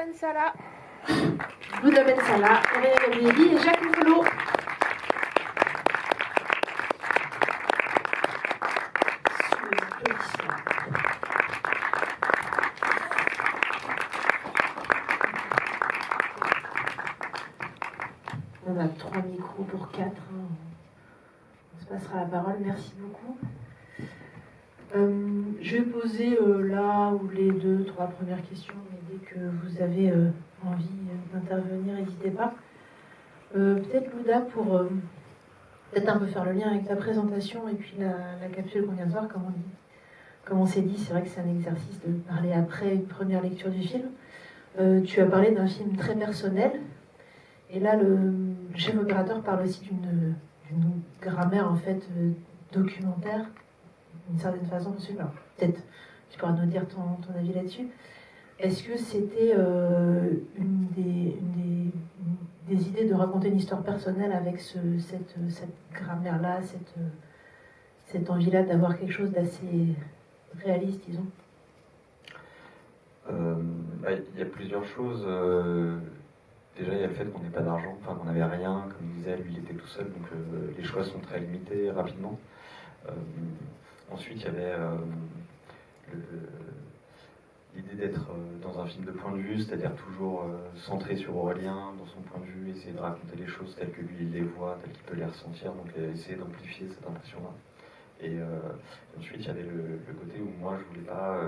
Ben Salah. Louda Ben Salah, Aurélia Gabrielli et Jacques Nicolo. On a 3 micros pour 4. On se passera la parole. Merci beaucoup. Je vais poser là ou les 2-3 premières questions, mais dès que vous avez envie d'intervenir, n'hésitez pas. Peut-être Louda, pour peut-être un peu faire le lien avec ta présentation et puis la capsule qu'on vient de voir, comme on s'est dit, c'est vrai que c'est un exercice de parler après une première lecture du film. Tu as parlé d'un film très personnel, et là le chef opérateur parle aussi d'une grammaire en fait documentaire, d'une certaine façon. Alors, peut-être tu pourras nous dire ton avis là-dessus. Est-ce que c'était une des idées de raconter une histoire personnelle avec cette grammaire-là, cette envie-là d'avoir quelque chose d'assez réaliste, disons? Il y a plusieurs choses. Déjà, il y a le fait qu'on n'ait pas d'argent, enfin qu'on n'avait rien, comme il disait, lui il était tout seul, donc les choix sont très limités rapidement. Ensuite, il y avait l'idée d'être dans un film de point de vue, c'est-à-dire toujours centré sur Aurélien, dans son point de vue, essayer de raconter les choses telles que lui il les voit, telles qu'il peut les ressentir, donc essayer d'amplifier cette impression-là. Et ensuite, il y avait le côté où moi je voulais pas,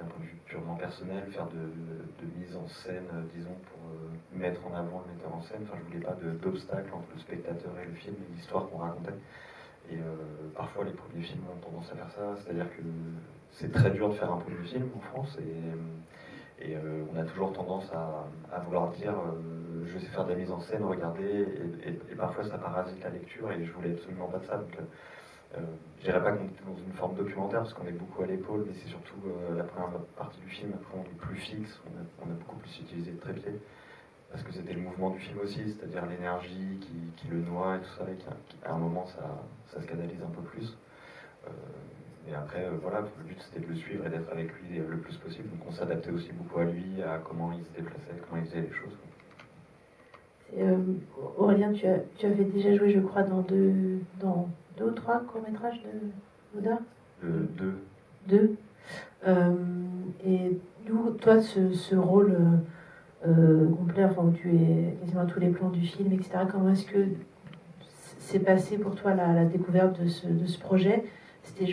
d'un point de vue purement personnel, faire de mise en scène, disons, pour mettre en avant le metteur en scène. Enfin, je voulais pas d'obstacle entre le spectateur et le film et l'histoire qu'on racontait. Et parfois, les premiers films ont tendance à faire ça, c'est-à-dire que c'est très dur de faire un premier film en France, et on a toujours tendance à vouloir dire je sais faire de la mise en scène, regardez, et parfois ça parasite la lecture, et je voulais absolument pas de ça. Donc, je dirais pas qu'on était dans une forme documentaire parce qu'on est beaucoup à l'épaule, mais c'est surtout la première partie du film, après on est plus fixe, on a beaucoup plus utilisé de trépied, parce que c'était le mouvement du film aussi, c'est-à-dire l'énergie qui le noie et tout ça, et qu'à un moment ça se canalise un peu plus. Et après, voilà, le but c'était de le suivre et d'être avec lui le plus possible, donc on s'adaptait aussi beaucoup à lui, à comment il se déplaçait, comment il faisait les choses. Aurélien, tu avais déjà joué, je crois, dans deux ou trois courts-métrages de Louda. Deux. Et d'où, toi, ce rôle complet, enfin, où tu es quasiment à tous les plans du film, etc. Comment est-ce que s'est passé pour toi la découverte de ce projet? C'était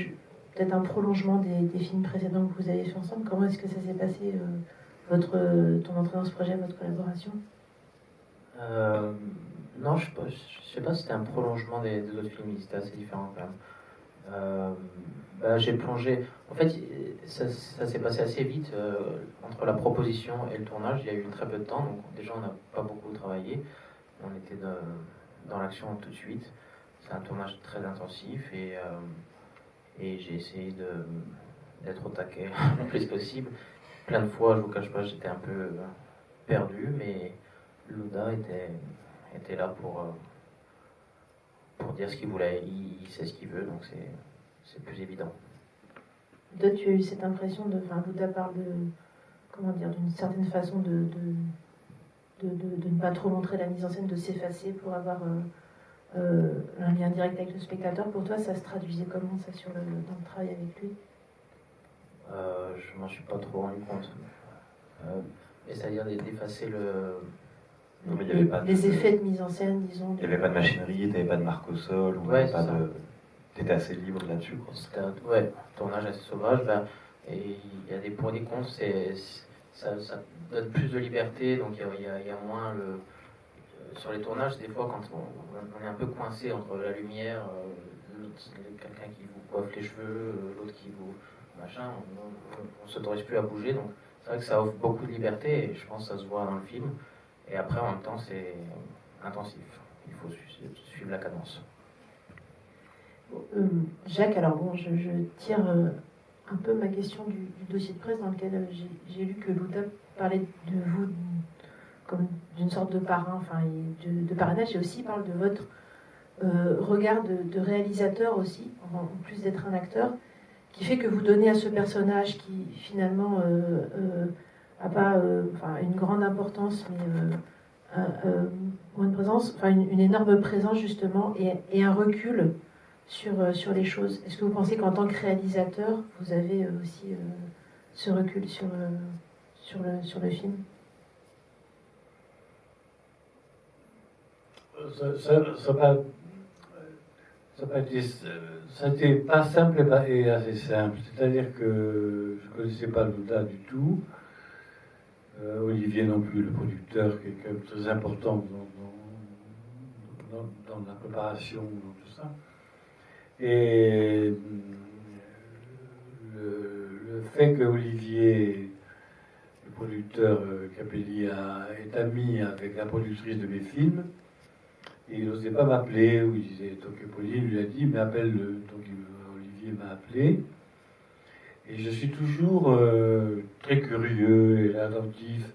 peut-être un prolongement des films précédents que vous avez fait ensemble. Comment est-ce que ça s'est passé, ton entrée dans ce projet, votre collaboration? Non, je sais pas si c'était un prolongement des autres films, c'était assez différent quand même. J'ai plongé. En fait, ça s'est passé assez vite entre la proposition et le tournage. Il y a eu très peu de temps, donc déjà on n'a pas beaucoup travaillé. On était dans l'action tout de suite. C'est un tournage très intensif et j'ai essayé d'être au taquet le plus possible. Plein de fois, je vous cache pas, j'étais un peu perdu, mais Louda était là pour dire ce qu'il voulait. Il sait ce qu'il veut, donc c'est plus évident. Toi, tu as eu cette impression Louda parle d'une certaine façon de ne pas trop montrer la mise en scène, de s'effacer pour avoir un lien direct avec le spectateur. Pour toi, ça se traduisait comment ça dans le travail avec lui? Je m'en suis pas trop rendu compte. Mais c'est-à-dire d'effacer Non, mais les effets de mise en scène, disons. Il n'y avait pas de machinerie, tu n'avais pas de marque au sol, tu étais assez libre là-dessus. C'était un tournage assez sauvage. Et il y a des pour et des contre. Ça donne plus de liberté, donc il y a moins sur les tournages, des fois, quand on est un peu coincé entre la lumière, quelqu'un qui vous coiffe les cheveux, l'autre qui vous machin, on ne s'autorise plus à bouger. Donc c'est vrai que ça offre beaucoup de liberté, et je pense que ça se voit dans le film. Et après, en même temps, c'est intensif. Il faut suivre la cadence. Jacques, alors bon, je tire un peu ma question du dossier de presse dans lequel j'ai lu que Louda parlait de vous comme d'une sorte de parrain, enfin, de parrainage, et aussi parle de votre regard de réalisateur aussi, en plus d'être un acteur, qui fait que vous donnez à ce personnage qui finalement a pas une grande importance, mais une présence, une énorme présence justement, et un recul sur les choses. Est-ce que vous pensez qu'en tant que réalisateur, vous avez aussi ce recul sur le film? Ça n'était pas simple et assez simple. C'est-à-dire que je ne connaissais pas Louda du tout. Olivier non plus, le producteur, qui est quand même très important dans la préparation, dans tout ça. Et le fait que Olivier, le producteur Capelli, est ami avec la productrice de mes films, et il n'osait pas m'appeler, ou il disait, donc Pauline lui a dit, mais appelle-le. Donc Olivier m'a appelé. Et je suis toujours très curieux et attentif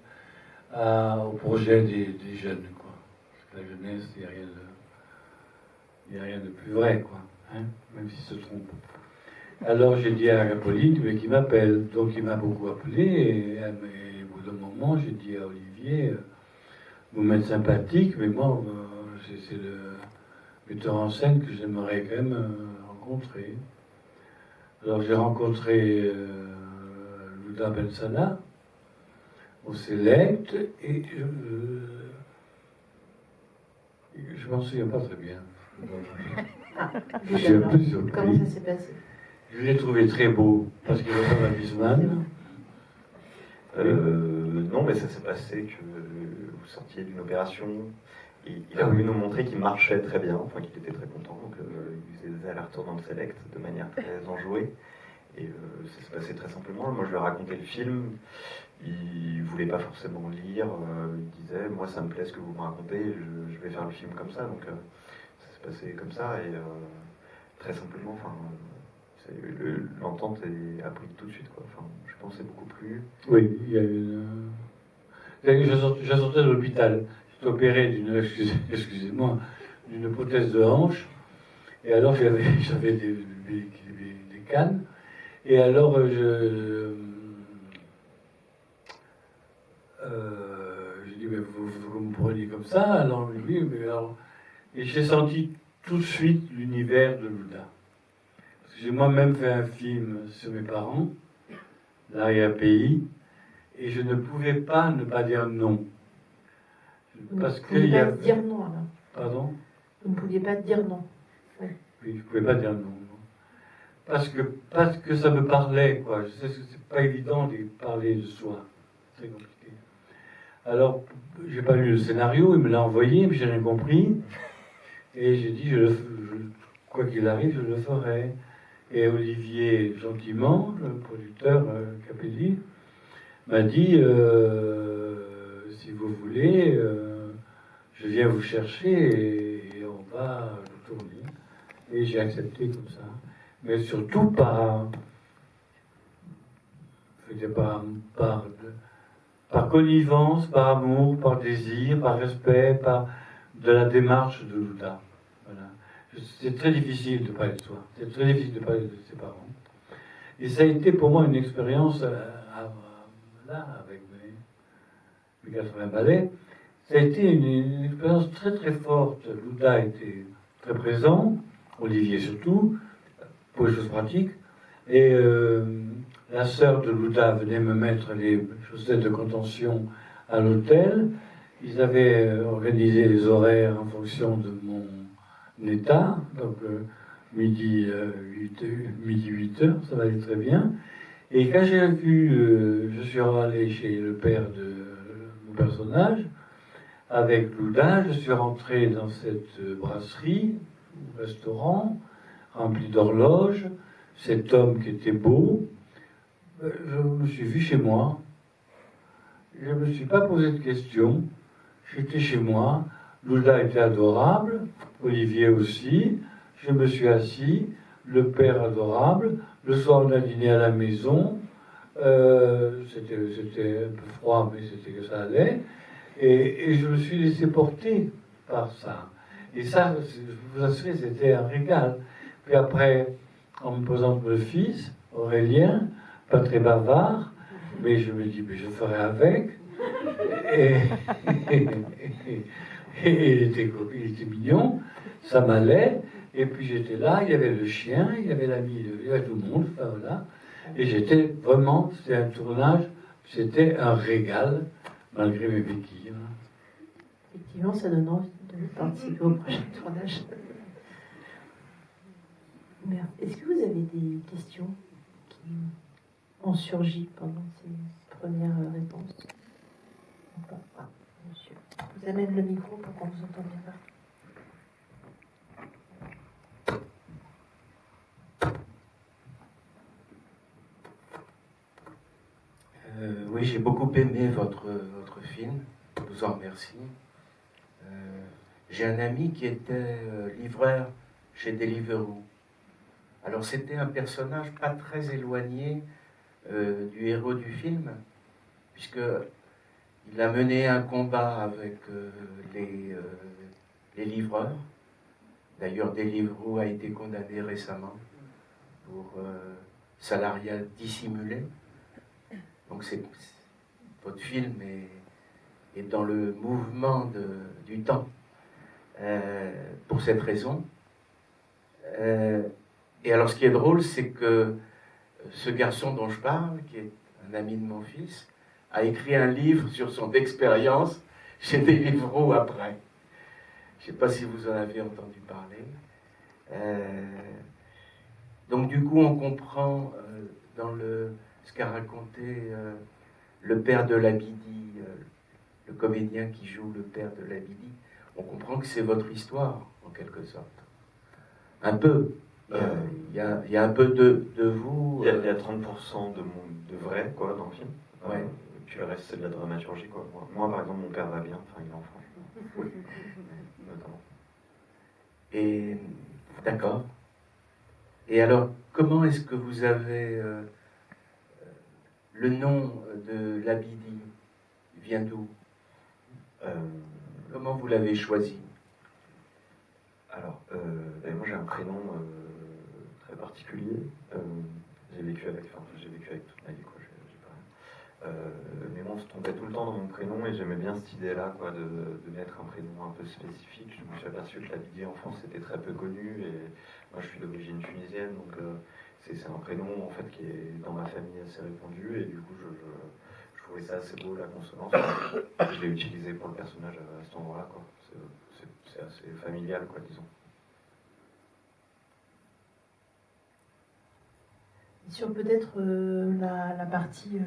au projet des jeunes, quoi. Parce que la jeunesse, il n'y a rien de plus vrai, quoi. Hein, même s'ils se trompent. Alors j'ai dit à Pauline qu'il m'appelle. Donc il m'a beaucoup appelé, et au bout d'un moment, j'ai dit à Olivier, vous m'êtes sympathique, mais moi, c'est le metteur en scène que j'aimerais quand même rencontrer. Alors j'ai rencontré Louda Bensana au Select, et je m'en souviens pas très bien. Je suis un peu surpris. Comment ça s'est passé? Je l'ai trouvé très beau, parce qu'il ressemble à Wiesmann. Non, mais ça s'est passé que vous sortiez d'une opération. Et il a voulu nous montrer qu'il marchait très bien, enfin qu'il était très content, donc il faisait des allers-retours dans le Select de manière très enjouée. Et ça s'est passé très simplement. Moi, je lui ai raconté le film. Il voulait pas forcément lire. Il disait, moi, ça me plaît ce que vous me racontez. Je vais faire le film comme ça. Donc, ça s'est passé comme ça. Et très simplement, enfin, l'entente a pris tout de suite, quoi. Enfin, je pense que c'est beaucoup plus. Oui, il y a une. Je sortais de l'hôpital. J'étais opéré excusez-moi, d'une prothèse de hanche. Et alors, j'avais des cannes. Et alors, j'ai dit, mais vous me preniez comme ça? Alors, oui, mais alors. Et j'ai senti tout de suite l'univers de Louda. Parce que j'ai moi-même fait un film sur mes parents, l'arrière-pays, et je ne pouvais pas ne pas dire non. Parce que. Vous ne pouviez pas dire non, alors. Pardon? Vous ne pouviez pas dire non. Oui, je ne pouvais pas dire non. Parce que ça me parlait, quoi. Je sais que c'est pas évident de parler de soi. C'est très compliqué. Alors, j'ai pas lu le scénario, il me l'a envoyé, mais j'ai rien compris. Et j'ai dit, quoi qu'il arrive, je le ferai. Et Olivier, gentiment, le producteur Capelli, m'a dit, si vous voulez, je viens vous chercher et on va le tourner. Et j'ai accepté comme ça. Mais surtout par connivence, par amour, par désir, par respect, par de la démarche de Louda. Voilà. C'est très difficile de parler de soi. C'est très difficile de parler de ses parents. Et ça a été pour moi une expérience, là, avec mes 80 ballets, ça a été une expérience très très forte. Louda était très présent, Olivier surtout, pour les choses pratiques. Et la sœur de Louda venait me mettre les chaussettes de contention à l'hôtel. Ils avaient organisé les horaires en fonction de mon état. Donc midi 8 heures, ça m'allait très bien. Et quand j'ai vu, je suis allé chez le père de mon personnage, avec Louda, je suis rentré dans cette brasserie, restaurant, rempli d'horloges, cet homme qui était beau. Je me suis vu chez moi. Je ne me suis pas posé de questions. J'étais chez moi. Louda était adorable, Olivier aussi. Je me suis assis, le père adorable. Le soir, on a dîné à la maison. C'était un peu froid, mais c'était que ça allait. Et je me suis laissé porter par ça. Et ça, je vous assure, c'était un régal. Puis après, on me présente le fils, Aurélien, pas très bavard, Mais je me dis, mais je ferai avec. Et, et il était mignon, ça m'allait. Et puis j'étais là, il y avait le chien, il y avait l'ami, il y avait tout le monde, enfin, voilà. Et j'étais vraiment, c'était un tournage, c'était un régal, malgré mes béquilles. Effectivement, ça donne envie de participer au prochain tournage. Est-ce que vous avez des questions qui ont surgi pendant ces premières réponses? Ah, monsieur. Je vous amène le micro pour qu'on vous entende bien. Oui, j'ai beaucoup aimé votre film. Je vous en remercie. J'ai un ami qui était livreur chez Deliveroo. Alors c'était un personnage pas très éloigné du héros du film, puisque il a mené un combat avec les livreurs. D'ailleurs, Deliveroo a été condamné récemment pour salariat dissimulé. Donc votre film est dans le mouvement du temps pour cette raison. Et alors ce qui est drôle, c'est que ce garçon dont je parle, qui est un ami de mon fils, a écrit un livre sur son expérience chez Deliveroo après. Je ne sais pas si vous en avez entendu parler. Donc du coup, on comprend dans ce qu'a raconté le père de Labidi, le comédien qui joue le père de Labidi, on comprend que c'est votre histoire, en quelque sorte. Un peu. Il y a un peu de vous. Il y a 30% de vrai, quoi, dans le film. Ouais. Puis le reste, c'est de la dramaturgie, quoi. Moi, par exemple, mon père va bien, enfin, il est en France. Oui. Notamment. Et d'accord. Et alors, comment est-ce que vous avez le nom de Labidi vient d'où? Comment vous l'avez choisi? Alors, moi j'ai un prénom très particulier. J'ai vécu avec toute ma vie, quoi. J'ai pas... mais moi on se trompait tout le temps dans mon prénom et j'aimais bien cette idée-là, quoi, de mettre un prénom un peu spécifique. Je me suis aperçu que Labidi en France c'était très peu connu et moi je suis d'origine tunisienne, donc c'est un prénom en fait qui est dans ma famille assez répandu et du coup je trouvais ça assez beau, la consonance. Je l'ai utilisé pour le personnage à cet endroit-là, quoi. C'est assez familial, quoi, disons. Sur peut-être la partie...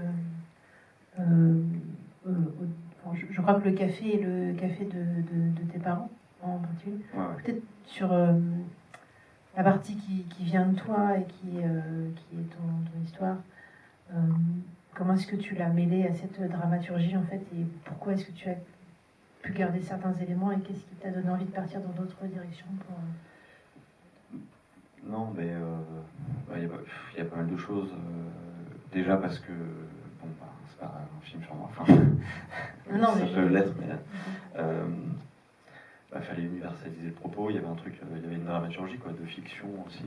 je crois que le café est le café de tes parents, en particulier. Ouais. Peut-être sur la partie qui vient de toi et qui est ton histoire. Comment est-ce que tu l'as mêlé à cette dramaturgie, en fait, et pourquoi est-ce que tu as pu garder certains éléments et qu'est-ce qui t'a donné envie de partir dans d'autres directions pour... Non, mais il y a pas mal de choses. Déjà parce que, bon, c'est pas un film sur moi, enfin, Non, ça mais peut l'être, mais il fallait universaliser le propos. Il y avait un truc, il y avait une dramaturgie, quoi, de fiction aussi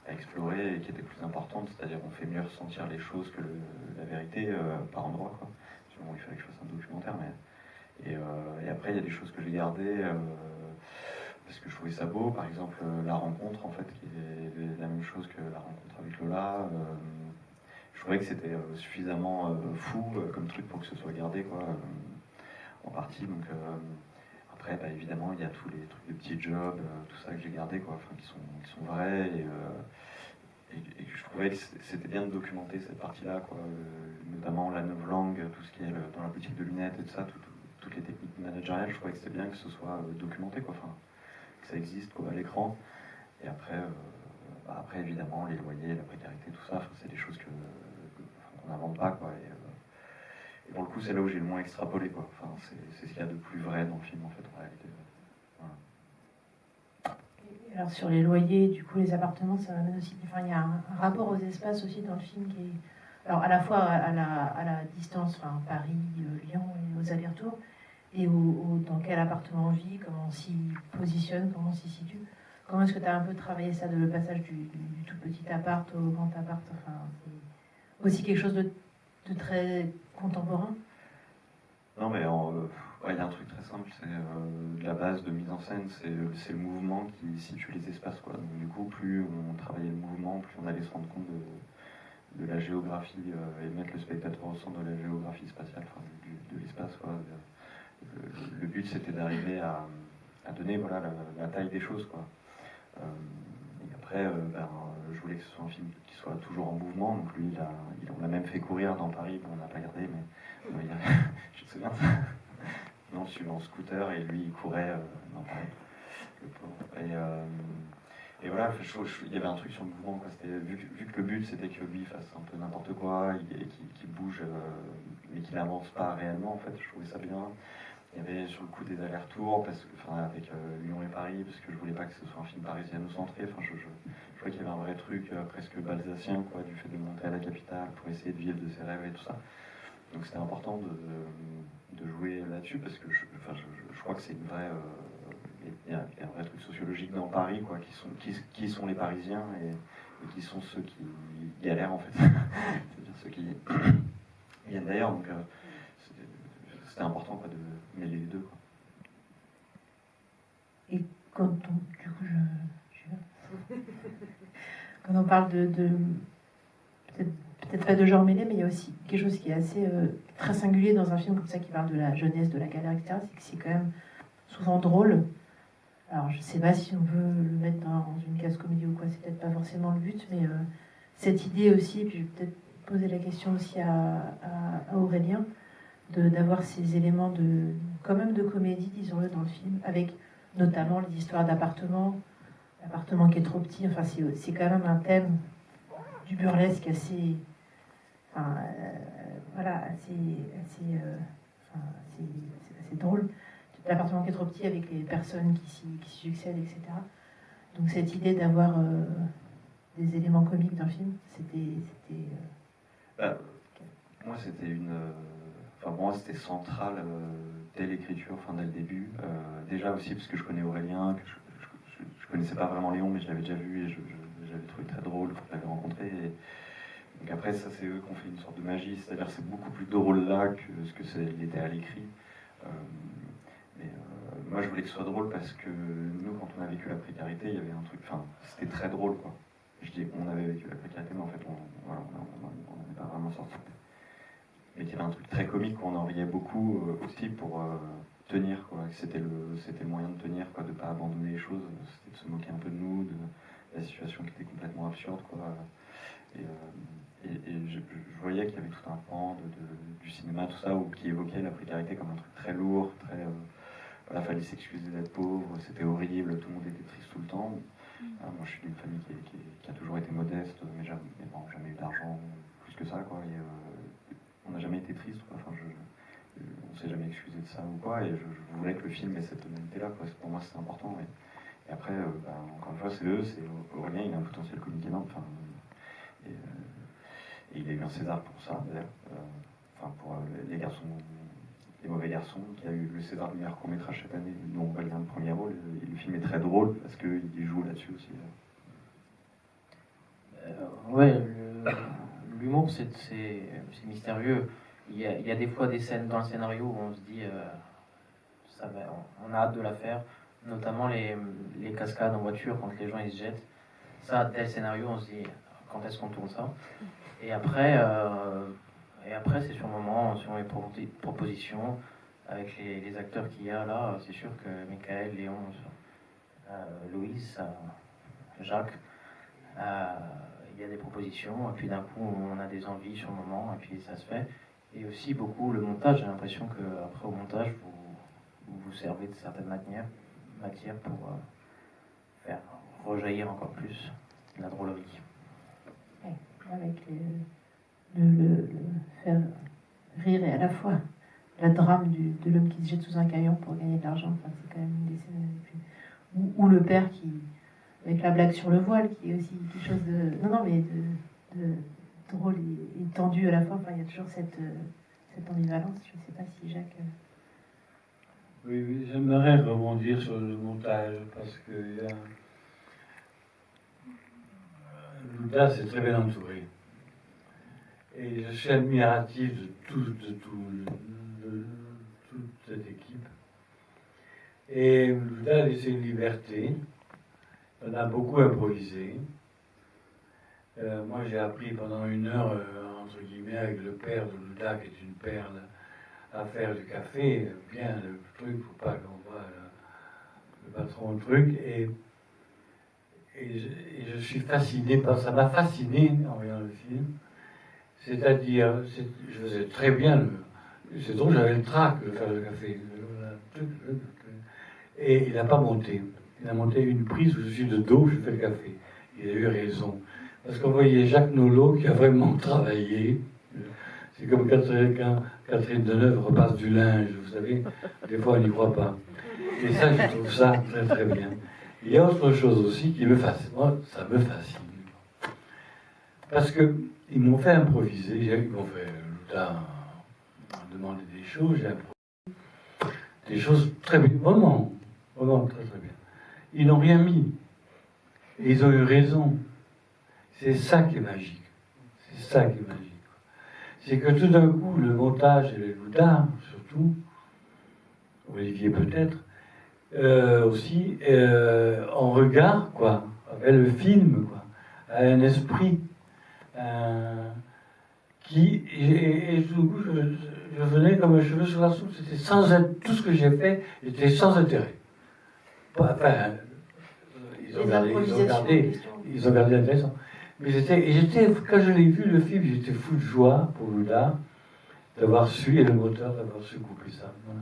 à explorer et qui était plus importante, c'est-à-dire on fait mieux ressentir les choses que la vérité par endroits, quoi. Sinon, il fallait que je fasse un documentaire, mais et après il y a des choses que j'ai gardées. Parce que je trouvais ça beau, par exemple la rencontre en fait, qui est la même chose que la rencontre avec Lola. Je trouvais que c'était suffisamment fou comme truc pour que ce soit gardé, quoi, en partie. Donc après, évidemment, il y a tous les trucs de petits jobs, tout ça que j'ai gardé, quoi, enfin, qui sont vrais. Et je trouvais que c'était bien de documenter cette partie-là, quoi, notamment la novlangue, tout ce qui est dans la boutique de lunettes et tout ça, toutes les techniques managériales. Je trouvais que c'était bien que ce soit documenté, quoi. Enfin, que ça existe, quoi, à l'écran. Et après, après évidemment, les loyers, la précarité, tout ça, c'est des choses qu'on n'invente pas, quoi. Et pour le coup, c'est là où j'ai le moins extrapolé, quoi. Enfin, c'est ce qu'il y a de plus vrai dans le film, en fait, en réalité. Voilà. Et alors sur les loyers, du coup, les appartements, ça m'amène aussi... Enfin, il y a un rapport aux espaces aussi dans le film qui est... Alors, à la fois à la distance, enfin, Paris, Lyon et aux allers-retours, et dans quel appartement on vit, comment on s'y positionne, comment on s'y situe. Comment est-ce que tu as un peu travaillé ça, le passage du tout petit appart au grand appart, enfin, aussi quelque chose de très contemporain. Non, mais il y a un truc très simple, c'est la base de mise en scène, c'est le mouvement qui situe les espaces, quoi. Donc, du coup, plus on travaillait le mouvement, plus on allait se rendre compte de la géographie et mettre le spectateur au centre de la géographie spatiale, enfin, de l'espace, quoi. Le but, c'était d'arriver à donner voilà, la taille des choses, quoi. Et après, je voulais que ce soit un film qui soit toujours en mouvement, donc lui, on l'a même fait courir dans Paris, bon, on n'a pas gardé, mais je te souviens de ça. Non, je suis en scooter et lui il courait dans Paris, le pauvre. Et voilà, il y avait un truc sur le mouvement, quoi. Vu que le but c'était que lui fasse un peu n'importe quoi et qu'il bouge, mais qu'il n'avance pas réellement, en fait, je trouvais ça bien. Il y avait sur le coup des allers-retours, avec Lyon et Paris, parce que je voulais pas que ce soit un film parisiano-centré. Enfin, je crois qu'il y avait un vrai truc presque balsacien, quoi, du fait de monter à la capitale pour essayer de vivre de ses rêves et tout ça. Donc c'était important de jouer là-dessus, parce que je crois que c'est une vraie... il y a un vrai truc sociologique dans Paris, quoi, qui sont les Parisiens et qui sont ceux qui galèrent, en fait. C'est-à-dire ceux qui viennent d'ailleurs. Donc c'était important, quoi, de mêler les deux, quoi. Et quand quand on parle de peut-être pas de genre mêlé, mais il y a aussi quelque chose qui est assez très singulier dans un film comme ça qui parle de la jeunesse, de la galère, etc. C'est que c'est quand même souvent drôle. Alors je sais pas si on veut le mettre dans une case comédie ou quoi, c'est peut-être pas forcément le but, mais cette idée aussi, et puis je vais peut-être poser la question aussi à Aurélien, d'avoir ces éléments quand même de comédie, disons-le, dans le film, avec notamment les histoires d'appartements, l'appartement qui est trop petit, enfin c'est quand même un thème du burlesque assez, assez drôle. L'appartement qui est trop petit avec les personnes qui s'y succèdent, etc. Donc cette idée d'avoir des éléments comiques d'un film, moi c'était pour moi c'était central dès l'écriture, dès le début. Déjà aussi parce que je connais Aurélien, que je connaissais pas vraiment Léon, mais je l'avais déjà vu et j'avais trouvé très drôle quand je l'avais rencontré. Donc après, ça c'est eux qui ont fait une sorte de magie, c'est-à-dire c'est beaucoup plus drôle là que ce que il était à l'écrit. Moi je voulais que ce soit drôle parce que nous, quand on a vécu la précarité, il y avait un truc, c'était très drôle, quoi. Je dis on avait vécu la précarité, mais en fait on n'en est pas vraiment sorti. Mais il y avait un truc très comique, où on en riait beaucoup aussi pour tenir, quoi. C'était le moyen de tenir, quoi, de ne pas abandonner les choses, c'était de se moquer un peu de nous, de la situation qui était complètement absurde, quoi. Et je voyais qu'il y avait tout un pan du cinéma, tout ça, qui évoquait la précarité comme un truc très lourd, très... fallait s'excuser d'être pauvre, c'était horrible, tout le monde était triste tout le temps. Moi je suis d'une famille qui a toujours été modeste, mais jamais eu d'argent, plus que ça, quoi. On n'a jamais été triste, quoi. On s'est jamais excusé de ça ou quoi, et je voulais que le film ait cette tonalité-là, quoi. Pour moi c'était important. Et après, encore une fois, c'est Aurélien, il a un potentiel comique énorme, et il a eu un César pour ça, d'ailleurs, pour les mauvais garçons, qui a eu le César du meilleur court-métrage cette année, dont Aurélien le premier rôle, et le film est très drôle, parce qu'il joue là-dessus aussi. L'humour, c'est mystérieux. Il y a des fois des scènes dans le scénario où on se dit on a hâte de la faire, notamment les cascades en voiture quand les gens ils se jettent. Ça, tel scénario, on se dit quand est-ce qu'on tourne ça. Et après c'est sur le moment, sur les propositions, avec les acteurs qu'il y a là, c'est sûr que Michael, Léon, Louise, Jacques, il y a des propositions, et puis d'un coup on a des envies sur le moment, et puis ça se fait. Et aussi beaucoup le montage, j'ai l'impression qu'après au montage vous servez de certaines matières pour faire rejaillir encore plus la drôlerie. Avec le faire rire et à la fois la drame de l'homme qui se jette sous un camion pour gagner de l'argent, c'est quand même une des scènes. Ou le père qui, avec la blague sur le voile, qui est aussi quelque chose de drôle et tendu à la fois. Il y a toujours cette ambivalence. Je ne sais pas si Jacques... Oui, j'aimerais rebondir sur le montage, parce que Louda, c'est très bien entouré. Et je suis admiratif de toute cette équipe. Et Louda a laissé une liberté. On a beaucoup improvisé. Moi, j'ai appris pendant 1 heure, entre guillemets, avec le père de Louda, qui est une perle, à faire du café. Bien, le truc, faut pas qu'on voit le patron au truc. Et je suis fasciné par ça. M'a fasciné en voyant le film. C'est-à-dire, je faisais très bien c'est drôle, j'avais le trac de faire le café. Et il n'a pas monté. Il a monté une prise où je suis de dos, je fais le café. Il a eu raison. Parce qu'on voyait Jacques Nolot qui a vraiment travaillé. C'est comme quand Catherine Deneuve repasse du linge, vous savez. Des fois, on n'y croit pas. Et ça, je trouve ça très très bien. Il y a autre chose aussi qui me fascine. Moi, ça me fascine. Parce qu'ils m'ont fait improviser. Ils m'ont fait, Louda m'a demandé des choses, j'ai improvisé. Des choses très bien, vraiment très très bien. Ils n'ont rien mis. Et ils ont eu raison. C'est ça qui est magique. C'est ça qui est magique. C'est que tout d'un coup, le montage et les Louda, surtout, Olivier peut-être, aussi, en regard, quoi, avec le film, quoi, a un esprit qui, et tout d'un coup, je venais comme un cheveu sur la soupe, c'était tout ce que j'ai fait était sans intérêt. Enfin, ils ont gardé intéressant. Mais quand je l'ai vu, le film, j'étais fou de joie pour Louda d'avoir su, et le moteur d'avoir su couper ça. Voilà.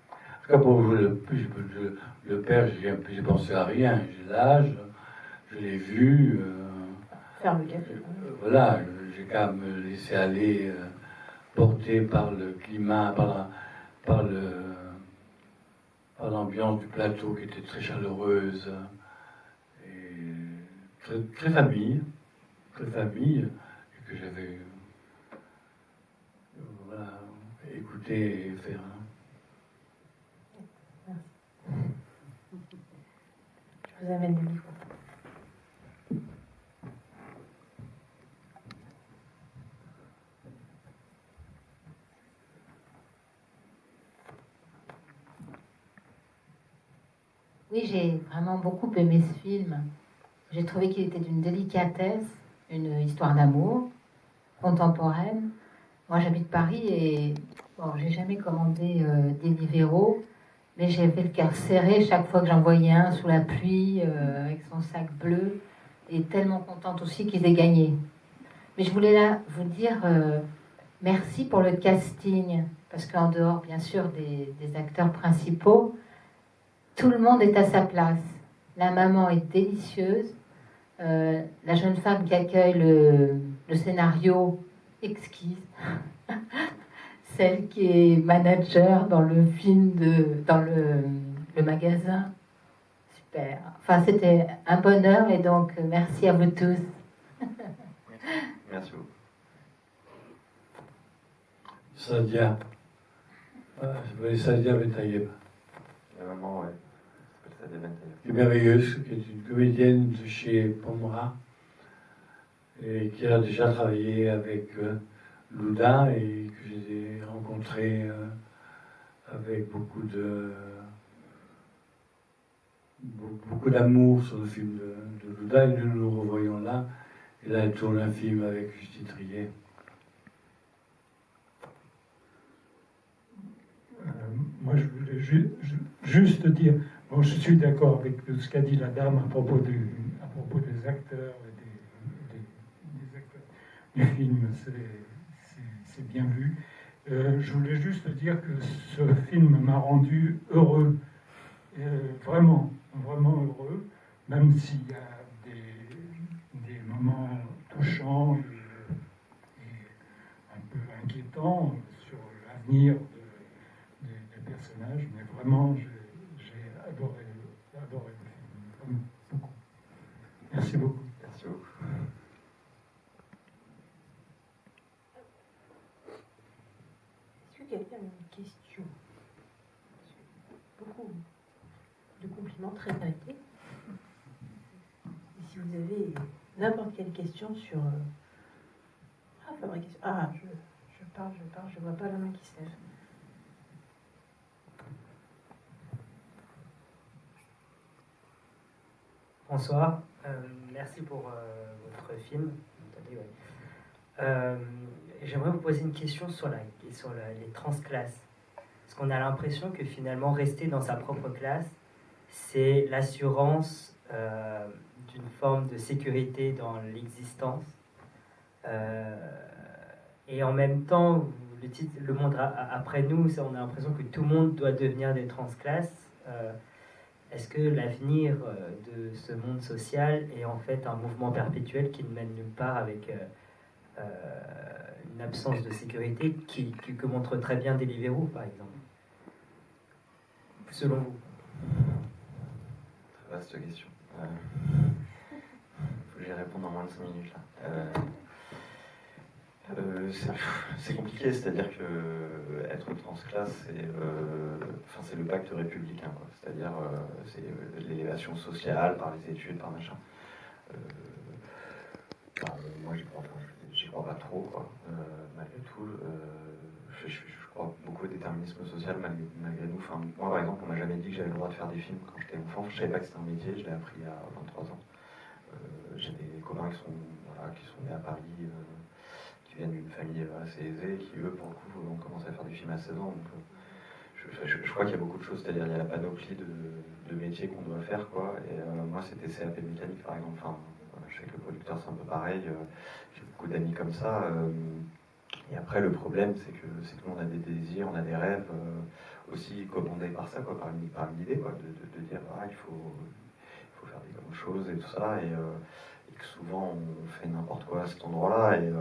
En tout cas, pour le père, j'ai pensé à rien. J'ai l'âge, je l'ai vu. Faire le café. Voilà, j'ai qu'à me laisser aller, porté par le climat, par l'ambiance du plateau qui était très chaleureuse. Et très famille, et que j'avais voilà, écouté et fait. Je vous amène le micro. Oui, j'ai vraiment beaucoup aimé ce film. J'ai trouvé qu'il était d'une délicatesse, une histoire d'amour contemporaine. Moi, j'habite Paris et bon, j'ai jamais commandé Deliveroo, mais j'ai fait le cœur serré chaque fois que j'en voyais un sous la pluie avec son sac bleu, et tellement contente aussi qu'ils aient gagné. Mais je voulais là vous dire merci pour le casting, parce qu'en dehors, bien sûr, des acteurs principaux, tout le monde est à sa place. La maman est délicieuse. La jeune femme qui accueille le scénario, exquise. Celle qui est manager dans le film, dans le magasin. Super. Enfin, c'était un bonheur et donc merci à vous tous. Merci beaucoup. Sadia. Je voulais Sadia Betaïeb. La maman, ouais. Ça s'appelle Sadia Bentaïeb. Qui est merveilleuse, qui est une comédienne de chez Pomera et qui a déjà travaillé avec Louda et que j'ai rencontré avec beaucoup d'amour sur le film de Louda, et nous nous revoyons là. Et là, elle tourne un film avec Justine Triet. Moi, je voulais juste dire, bon, je suis d'accord avec ce qu'a dit la dame à propos des acteurs et des acteurs du film, c'est bien vu. Je voulais juste dire que ce film m'a rendu heureux, vraiment heureux, même s'il y a des moments touchants et un peu inquiétants sur l'avenir des personnages, mais vraiment j'ai adoré le film, vraiment beaucoup. Merci beaucoup. Merci beaucoup. Est-ce que quelqu'un a une question? Beaucoup de compliments très mérités. Et si vous avez n'importe quelle question sur la vraie question. Ah, je parle, je vois pas la main qui se lève. Bonsoir, merci pour votre film. Attendez, ouais. J'aimerais vous poser une question sur les transclasses. Parce qu'on a l'impression que finalement, rester dans sa propre classe, c'est l'assurance d'une forme de sécurité dans l'existence. Et en même temps, le titre Le monde après nous, ça, on a l'impression que tout le monde doit devenir des transclasses. Est-ce que l'avenir de ce monde social est en fait un mouvement perpétuel qui ne mène nulle part avec une absence de sécurité que montre très bien Deliveroo, par exemple? Selon vous? Très vaste question. Faut que j'y réponde en moins de 5 minutes là. C'est compliqué, c'est-à-dire que être transclasse, c'est le pacte républicain, quoi. C'est-à-dire c'est l'élévation sociale par les études, par machin. Moi, j'y crois pas trop, quoi. Malgré tout, je crois beaucoup au déterminisme social malgré nous. Enfin, moi, par exemple, on m'a jamais dit que j'avais le droit de faire des films quand j'étais enfant. Je savais pas que c'était un métier, je l'ai appris à 23 ans. J'ai des copains qui sont nés à Paris, qui viennent d'une famille assez aisée, qui eux, pour le coup, ont commencé à faire des films à 16 ans. Donc, je crois qu'il y a beaucoup de choses, c'est-à-dire il y a la panoplie de métiers qu'on doit faire, quoi. Et moi, c'était CAP mécanique, par exemple. Enfin, je sais que le producteur, c'est un peu pareil. J'ai beaucoup d'amis comme ça. Et après, le problème, c'est que nous, on a des désirs, on a des rêves aussi commandés par ça, quoi, par une idée, quoi, de dire il faut faire des grandes choses et tout ça. Et que souvent, on fait n'importe quoi à cet endroit-là. Et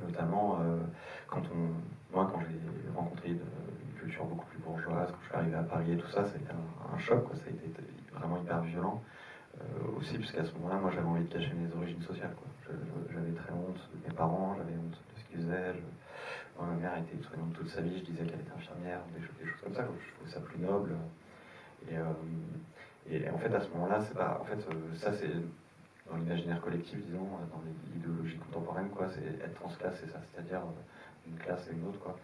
notamment, quand j'ai rencontré une culture beaucoup plus bourgeoise, quand je suis arrivé à Paris et tout ça, ça a été un choc, quoi. Ça a été vraiment hyper violent. Aussi, puisqu'à ce moment-là, moi, j'avais envie de cacher mes origines sociales, quoi. J'avais très honte de mes parents, j'avais honte de ce qu'ils faisaient. Moi, ma mère était soignante toute sa vie, je disais qu'elle était infirmière, des choses comme ça, quoi. Je trouvais ça plus noble. Et en fait, à ce moment-là, c'est pas... En fait, ça, c'est dans l'imaginaire collectif, disons, dans l'idéologie contemporaine, quoi, c'est être transclasse, c'est ça, c'est-à-dire une classe et une autre, quoi.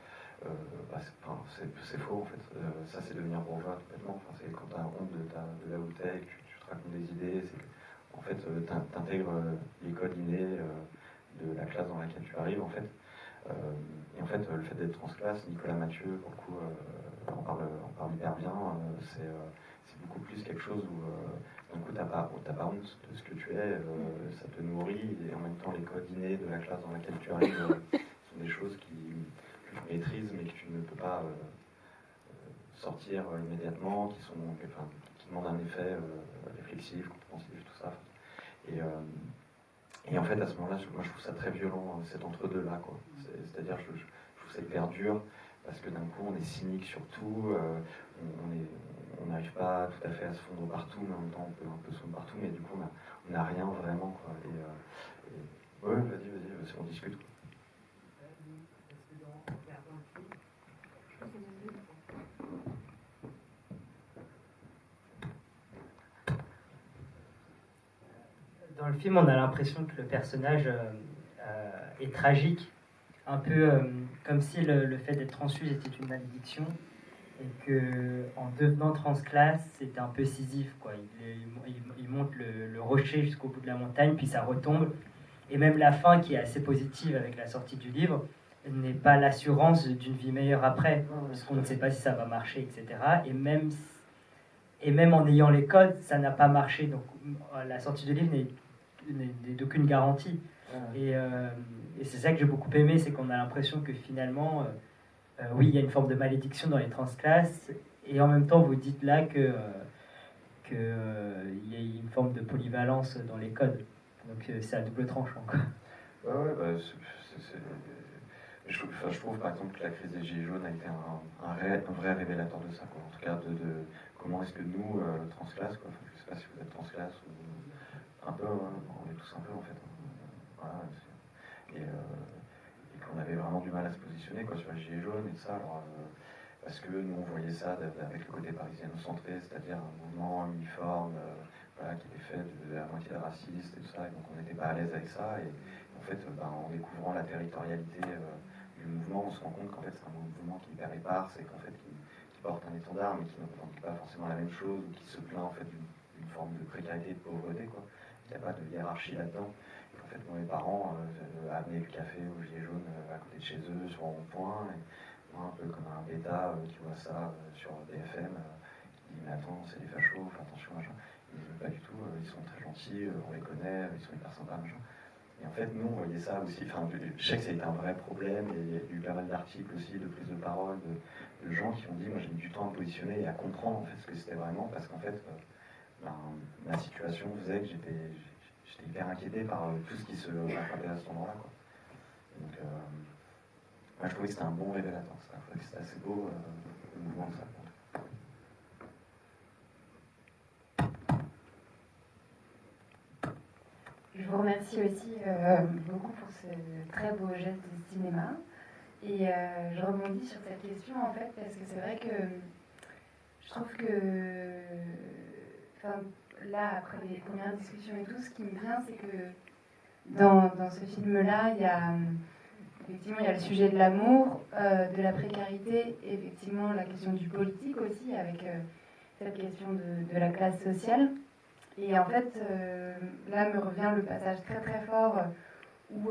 C'est faux, en fait. Ça, c'est devenir bourgeois, complètement. Enfin, c'est quand tu as honte de là où tu es, que tu te racontes des idées, c'est que, en fait, tu intègres les codes innés de la classe dans laquelle tu arrives, en fait. Et en fait, le fait d'être transclasse, Nicolas Mathieu, pour le coup, on parle hyper bien, c'est beaucoup plus quelque chose où d'un coup, t'as pas honte de ce que tu es, ça te nourrit, et en même temps, les codes innés de la classe dans laquelle tu arrives sont des choses que tu maîtrises, mais que tu ne peux pas sortir immédiatement, qui demandent un effet réflexif, compréhensif, tout ça. Et en fait, à ce moment-là, moi, je trouve ça très violent, cet entre-deux-là, quoi. C'est-à-dire, je trouve ça hyper dur, parce que d'un coup, on est cynique sur tout, on n'arrive pas tout à fait à se fondre partout, mais en même temps, on peut un peu se fondre partout, mais du coup, on n'a rien vraiment, quoi. Ouais, vas-y, si on discute, quoi. Dans le film, on a l'impression que le personnage est tragique, un peu comme si le fait d'être transfuse était une malédiction, et que en devenant transclasse, c'était un peu Sisyphe, quoi. Il monte le rocher jusqu'au bout de la montagne, puis ça retombe. Et même la fin, qui est assez positive avec la sortie du livre, n'est pas l'assurance d'une vie meilleure après, puisqu'on ne sait pas si ça va marcher, etc. Et même en ayant les codes, ça n'a pas marché. Donc la sortie du livre n'est d'aucune garantie. Et c'est ça que j'ai beaucoup aimé, c'est qu'on a l'impression que finalement, oui, il y a une forme de malédiction dans les transclasses, et en même temps, vous dites là qu'il y a une forme de polyvalence dans les codes. Donc c'est à double tranchant, quoi. Je trouve par exemple que la crise des Gilets jaunes a été un vrai révélateur de ça, quoi. En tout cas, de comment est-ce que nous, transclasses, quoi. Enfin, je ne sais pas si vous êtes transclasse ou un peu, on est tous un peu en fait. Voilà, et qu'on avait vraiment du mal à se positionner, quoi, sur les Gilets jaunes et ça. Alors, parce que nous, on voyait ça avec le côté parisien-centré, c'est-à-dire un mouvement uniforme, voilà, qui était fait de la moitié de racistes et tout ça, et donc on n'était pas à l'aise avec ça. Et en fait, en découvrant la territorialité du mouvement, on se rend compte qu'en fait, c'est un mouvement qui est hyper épars, et qu'en fait, qui porte un étendard, mais qui ne revendique pas forcément la même chose, ou qui se plaint en fait d'une forme de précarité et de pauvreté, quoi. Il n'y a pas de hiérarchie là-dedans. Et en fait, moi, mes parents amenaient du café aux gilets jaunes à côté de chez eux, sur un rond-point, et moi, un peu comme un bêta qui voit ça sur BFM, qui dit mais attends, c'est des fachos, fais attention, machin. Ils disent pas du tout, ils sont très gentils, on les connaît, ils sont hyper sympas, machin. Et en fait, nous, on voyait ça aussi. Enfin, je sais que ça a été un vrai problème, et il y a eu pas mal d'articles aussi, de prise de parole, de gens qui ont dit, moi j'ai mis du temps à me positionner et à comprendre en fait ce que c'était vraiment, parce qu'en fait, ma situation faisait que j'étais hyper inquiété par tout ce qui se racontait à cet endroit-là, quoi. Donc, moi je trouvais que c'était un bon révélateur, ça. C'était assez beau le mouvement de ça. Je vous remercie aussi beaucoup pour ce très beau geste de cinéma. Et je rebondis sur cette question en fait, parce que c'est vrai que je trouve que, là, après les premières discussions et tout, ce qui me vient, c'est que dans ce film-là, effectivement, il y a le sujet de l'amour, de la précarité, et effectivement la question du politique aussi, avec cette question de la classe sociale. Et en fait, là me revient le passage très très fort où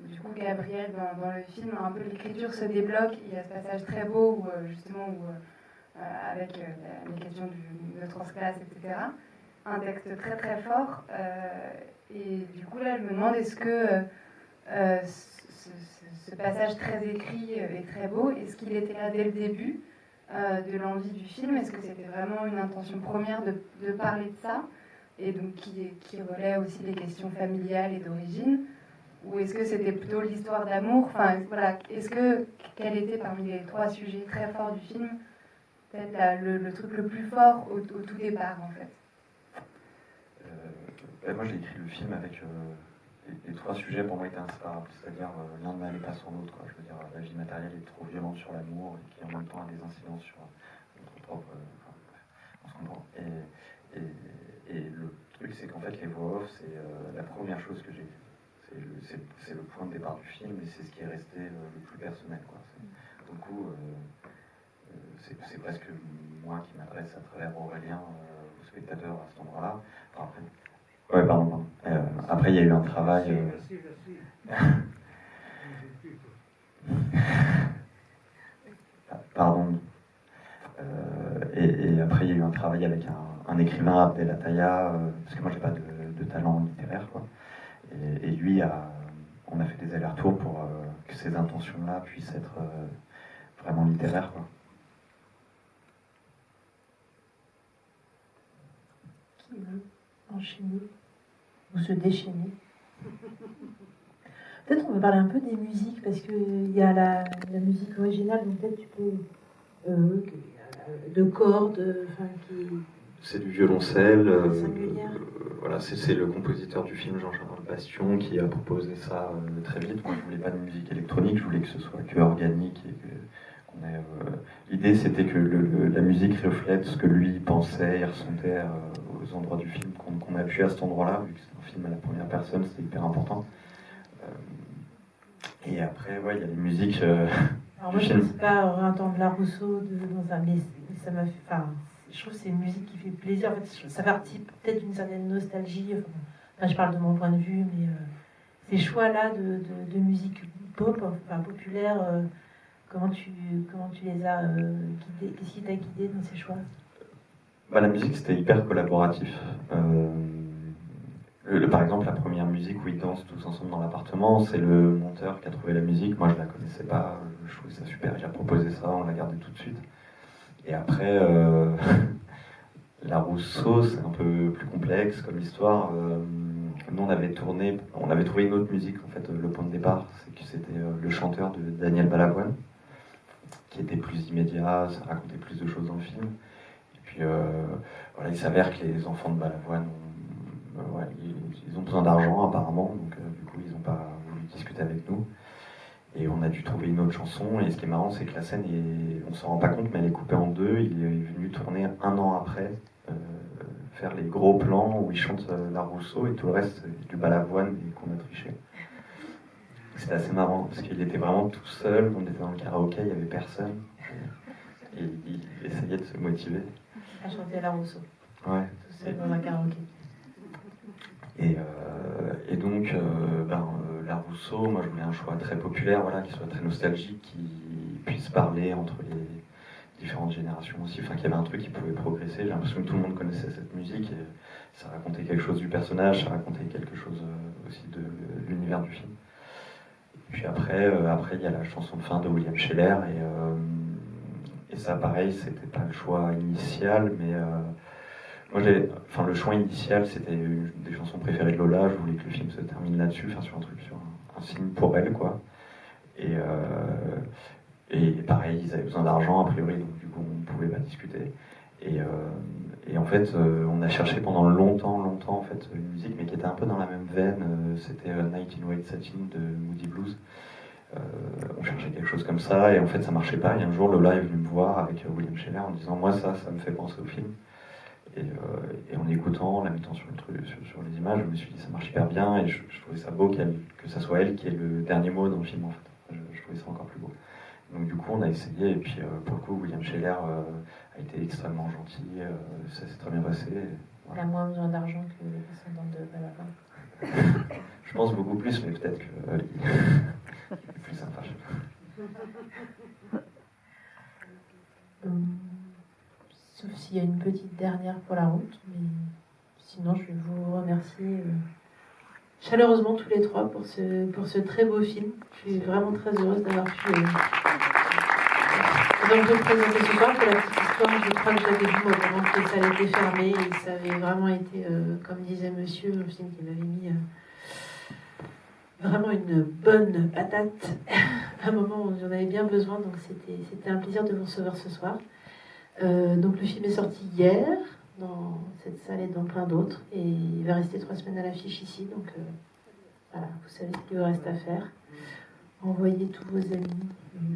du coup Gabriel dans le film, un peu l'écriture se débloque. Il y a ce passage très beau où justement avec les questions de transclasse, etc. Un texte très très fort. Et du coup là, je me demande est-ce que ce passage très écrit et très beau, est-ce qu'il était là dès le début de l'envie du film? Est-ce que c'était vraiment une intention première de parler de ça, et donc qui relaie aussi les questions familiales et d'origine, ou est-ce que c'était plutôt l'histoire d'amour? Enfin voilà, quel était parmi les trois sujets très forts du film peut-être le truc le plus fort au tout départ en fait? Moi j'ai écrit le film avec les trois sujets pour moi étaient inséparables, c'est-à-dire l'un ne m'allait pas sans l'autre, quoi. Je veux dire, la vie matérielle est trop violente sur l'amour et qui en même temps a des incidences sur notre propre. Et le truc, c'est qu'en fait, les voix off, c'est la première chose que j'ai. C'est le point de départ du film et c'est ce qui est resté le plus personnel, quoi. Du coup, c'est presque moi qui m'adresse à travers Aurélien aux spectateurs à cet endroit-là. Enfin, après, ouais, pardon. Après, il y a eu un travail. Pardon. Et après, il y a eu un travail avec un écrivain, Abdel Attaya, parce que moi, j'ai pas de talent littéraire, quoi. Et lui, on a fait des allers-retours pour que ces intentions-là puissent être vraiment littéraires, quoi. Qui veut enchaîner ou se déchaîner? Peut-être on va parler un peu des musiques, parce qu'il y a la musique originale, donc peut-être tu peux... de cordes, qui... C'est du violoncelle. Voilà, c'est le compositeur du film, Jean-Charles Bastion, qui a proposé ça très vite. Moi, je voulais pas de musique électronique, je voulais que ce soit que organique et qu'on ait. L'idée, c'était que la musique reflète ce que lui pensait et ressentait aux endroits du film, qu'on a appuyé à cet endroit-là, vu que c'est un film à la première personne, c'était hyper important. Et après, ouais, il y a les musiques. Alors moi, je ne sais pas entendre la Rousseau dans un, mais ça m'a fait. Enfin, je trouve que c'est une musique qui fait plaisir. En fait, ça partit peut-être d'une certaine nostalgie. Enfin, je parle de mon point de vue, mais ces choix-là de musique pop, enfin populaire, comment tu les as guidés? Qu'est-ce qui t'a guidé dans ces choix? La musique, c'était hyper collaboratif. Par exemple, la première musique où ils dansent tous ensemble dans l'appartement, c'est le monteur qui a trouvé la musique. Moi, je la connaissais pas, je trouvais ça super. Il a proposé ça, on l'a gardé tout de suite. Et après, la Rousseau, c'est un peu plus complexe comme histoire. Nous, on avait trouvé une autre musique, en fait, le point de départ, c'est que c'était le chanteur de Daniel Balavoine, qui était plus immédiat, ça racontait plus de choses dans le film. Et puis, voilà, il s'avère que les enfants de Balavoine ils ont besoin d'argent apparemment, donc du coup ils n'ont pas voulu discuter avec nous. Et on a dû trouver une autre chanson, et ce qui est marrant, c'est que la scène, on s'en rend pas compte, mais elle est coupée en deux. Il est venu tourner un an après faire les gros plans où il chante la Rousseau et tout le reste c'est du balavoine et qu'on a triché. C'était assez marrant parce qu'il était vraiment tout seul, on était dans le karaoké, il n'y avait personne et il essayait de se motiver. À chanter la Rousseau. Ouais. Tout seul dans un karaoké. Et donc, la Rousseau, moi je voulais un choix très populaire, voilà, qui soit très nostalgique, qui puisse parler entre les différentes générations aussi, enfin qu'il y avait un truc qui pouvait progresser. J'ai l'impression que tout le monde connaissait cette musique et ça racontait quelque chose du personnage, ça racontait quelque chose aussi de l'univers du film. Et puis après il y a la chanson de fin de William Scheller et ça pareil, c'était pas le choix initial, mais moi, le choix initial, c'était une des chansons préférées de Lola. Je voulais que le film se termine là-dessus, enfin sur un truc, sur un signe pour elle, quoi. Et pareil, ils avaient besoin d'argent, a priori, donc du coup, on ne pouvait pas discuter. Et en fait, on a cherché pendant longtemps, en fait, une musique, mais qui était un peu dans la même veine. C'était Night in White Satin de Moody Blues. On cherchait quelque chose comme ça, et en fait, ça marchait pas. Et un jour, Lola est venue me voir avec William Scheller en disant, moi, ça me fait penser au film. Et en écoutant, en la mettant sur les images, je me suis dit ça marche hyper bien et je trouvais ça beau que ça soit elle qui ait le dernier mot dans le film en fait. Je trouvais ça encore plus beau. Donc du coup on a essayé et puis pour le coup William Scheller a été extrêmement gentil, ça s'est très bien passé. Il a moins besoin d'argent que les descendants de Balavoine. Je pense beaucoup plus, mais peut-être qu'il est plus sympa. Sauf s'il y a une petite dernière pour la route, mais sinon je vais vous remercier chaleureusement tous les trois pour ce très beau film. Je suis vraiment très heureuse d'avoir pu donc le présenter ce soir. Pour la petite histoire, je crois que j'avais vu pendant que ça allait été fermé et ça avait vraiment été, comme disait monsieur, un film qui m'avait mis vraiment une bonne patate à un moment où j'en avais bien besoin, donc c'était un plaisir de vous recevoir ce soir. Donc le film est sorti hier dans cette salle et dans plein d'autres et il va rester 3 semaines à l'affiche ici, donc voilà, vous savez ce qu'il vous reste à faire. Envoyez tous vos amis,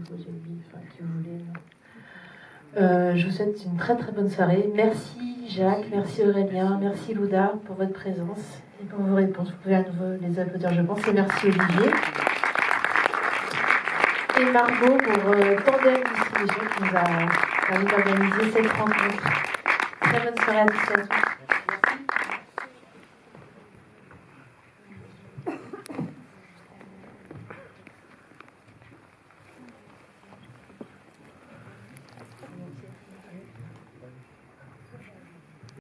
enfin qui vous voulez. Je vous souhaite une très très bonne soirée. Merci Jacques, merci Aurélien, merci Louda pour votre présence et pour vos réponses. Vous pouvez à nouveau les applaudir je pense, et merci Olivier et Margot pour Tandem Distribution qui nous a permis d'organiser cette rencontre. Très bonne soirée à tous et à toutes.